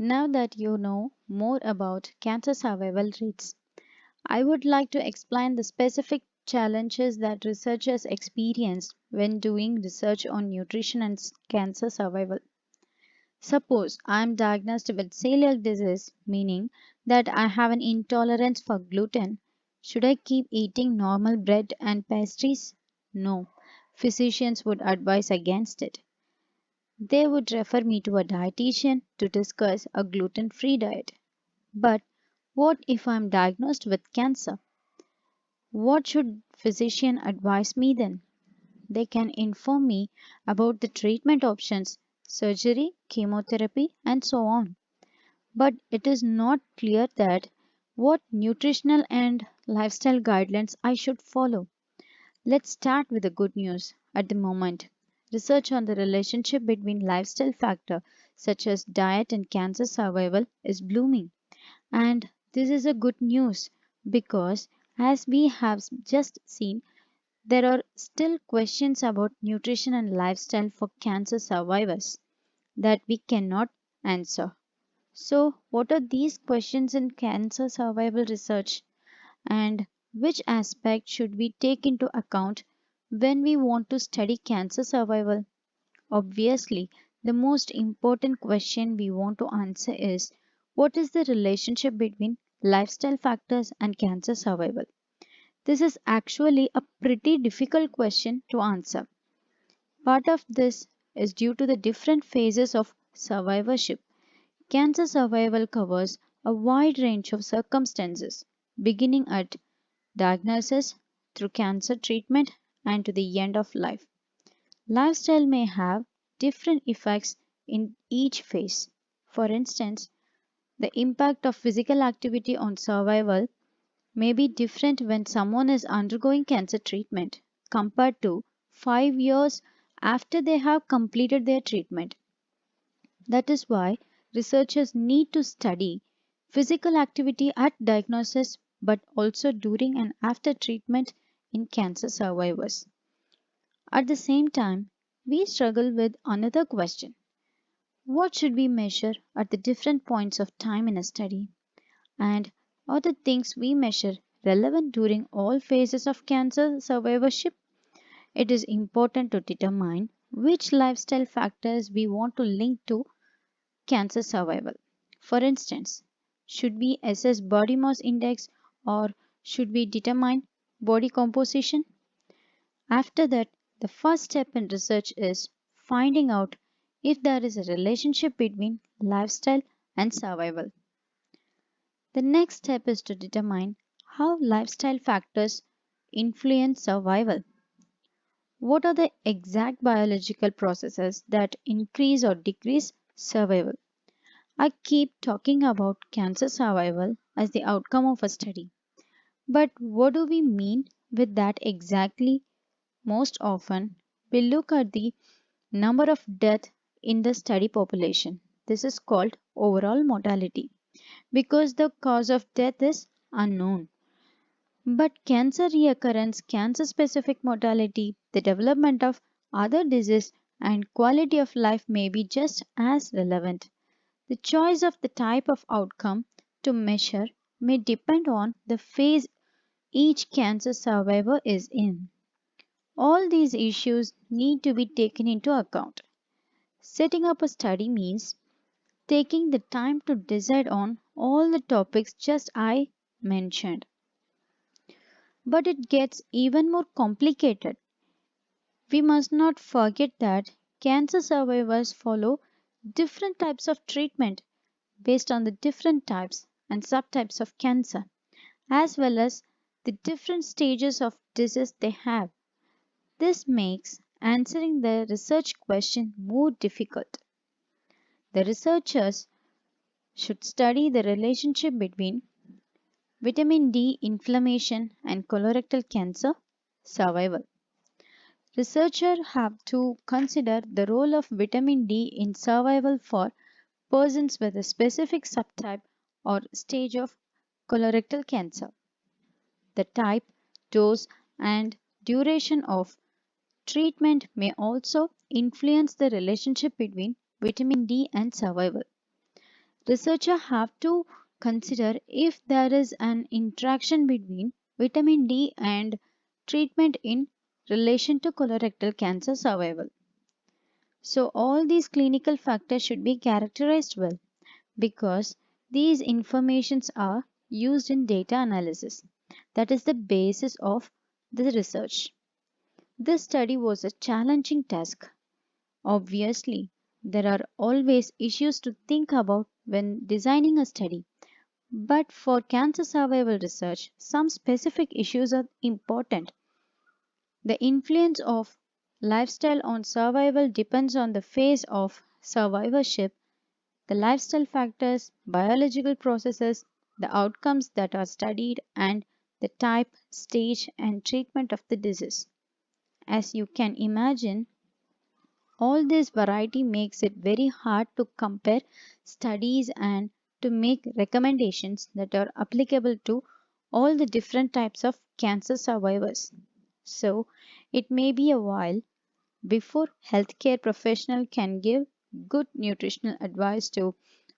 Now that you know more about cancer survival rates, I would like to explain the specific challenges that researchers experience when doing research on nutrition and cancer survival. Suppose I am diagnosed with celiac disease, meaning that I have an intolerance for gluten. Should I keep eating normal bread and pastries? No. Physicians would advise against it. They would refer me to a dietitian to discuss a gluten free diet. But what if I'm diagnosed with cancer? What should physician advise me then? They can inform me about the treatment options, surgery, chemotherapy, and so on. But it is not clear that what nutritional and lifestyle guidelines I should follow. Let's start with the good news. At the moment, research on the relationship between lifestyle factors such as diet and cancer survival is blooming. And this is a good news because, as we have just seen, there are still questions about nutrition and lifestyle for cancer survivors that we cannot answer. So, what are these questions in cancer survival research, and which aspect should we take into account when we want to study cancer survival? Obviously, the most important question we want to answer is what is the relationship between lifestyle factors and cancer survival? This is actually a pretty difficult question to answer. Part of this is due to the different phases of survivorship. Cancer survival covers a wide range of circumstances, beginning at diagnosis through cancer treatment and to the end of life. Lifestyle may have different effects in each phase. For instance, the impact of physical activity on survival may be different when someone is undergoing cancer treatment compared to 5 years after they have completed their treatment. That is why researchers need to study physical activity at diagnosis but also during and after treatment in cancer survivors. At the same time, we struggle with another question. What should we measure at the different points of time in a study? And are the things we measure relevant during all phases of cancer survivorship? It is important to determine which lifestyle factors we want to link to cancer survival. For instance, should we assess body mass index or should we determine body composition? After that, the first step in research is finding out if there is a relationship between lifestyle and survival. The next step is to determine how lifestyle factors influence survival. What are the exact biological processes that increase or decrease survival? I keep talking about cancer survival as the outcome of a study. But what do we mean with that exactly? Most often, we look at the number of deaths in the study population. This is called overall mortality because the cause of death is unknown. But cancer reoccurrence, cancer specific mortality, the development of other disease, and quality of life may be just as relevant. The choice of the type of outcome to measure may depend on the phase each cancer survivor is in. All these issues need to be taken into account. Setting up a study means taking the time to decide on all the topics just I mentioned. But it gets even more complicated. We must not forget that cancer survivors follow different types of treatment based on the different types and subtypes of cancer, as well as the different stages of disease they have. This makes answering the research question more difficult. The researchers should study the relationship between vitamin D inflammation and colorectal cancer survival. Researchers have to consider the role of vitamin D in survival for persons with a specific subtype or stage of colorectal cancer. The type, dose, and duration of treatment may also influence the relationship between vitamin D and survival. Researchers have to consider if there is an interaction between vitamin D and treatment in relation to colorectal cancer survival. So, all these clinical factors should be characterized well because these informations are used in data analysis. That is the basis of the research. This study was a challenging task. Obviously, there are always issues to think about when designing a study, but for cancer survival research, some specific issues are important. The influence of lifestyle on survival depends on the phase of survivorship, the lifestyle factors, biological processes, the outcomes that are studied, and the type, stage, and treatment of the disease. As you can imagine, all this variety makes it very hard to compare studies and to make recommendations that are applicable to all the different types of cancer survivors. So, it may be a while before healthcare professional can give good nutritional advice to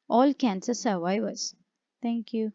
all cancer survivors. Thank you.